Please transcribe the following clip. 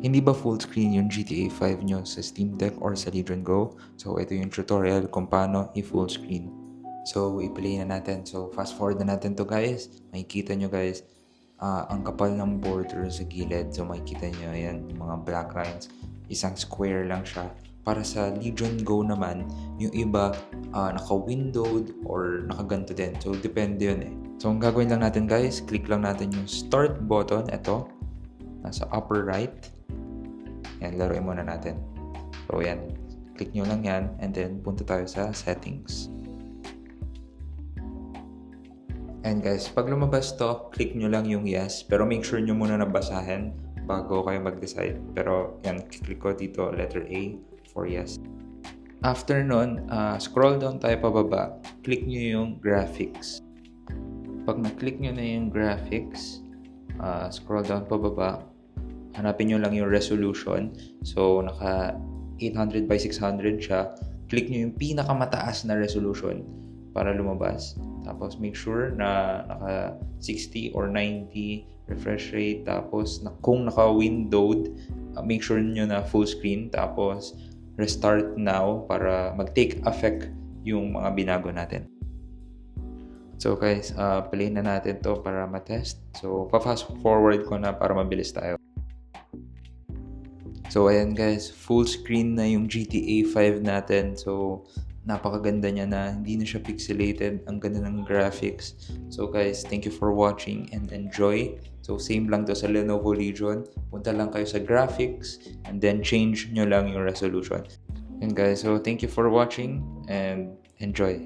Hindi ba full screen yung GTA 5 nyo sa Steam Deck or sa Legion Go? So ito yung tutorial kung paano i-full screen. So i-play na natin. So fast forward na natin to guys. Makikita nyo guys, ang kapal ng border sa gilid. So makikita nyo yan, yung mga black lines. Isang square lang siya. Para sa Legion Go naman, yung iba naka-windowed or nakaganto din. So depende yun eh. So ang gagawin lang natin guys, click lang natin yung start button. Ito, nasa upper right. Yan, laruin muna natin. So yan, click nyo lang yan and then punta tayo sa settings. And guys, pag lumabas to, click nyo lang yung yes. Pero make sure nyo muna nabasahin bago kayo mag-decide. Pero yan, click ko dito, letter A for yes. After nun, scroll down tayo pababa. Click nyo yung graphics. Pag na-click nyo na yung graphics, scroll down pababa. Hanapin nyo lang yung resolution. So, naka 800 by 600 siya. Click nyo yung pinakamataas na resolution para lumabas. Tapos, make sure na naka 60 or 90 refresh rate. Tapos, kung naka-windowed, make sure nyo na full screen. Tapos, restart now para mag-take effect yung mga binago natin. So guys, play na natin to para matest. So, pa-fast forward ko na para mabilis tayo. So, ayan guys, full screen na yung GTA 5 natin. So, napakaganda niya na, hindi na siya pixelated. Ang ganda ng graphics. So guys, thank you for watching and enjoy. So, same lang to sa Lenovo Legion. Punta lang kayo sa graphics and then change nyo lang yung resolution. And guys, so thank you for watching and enjoy.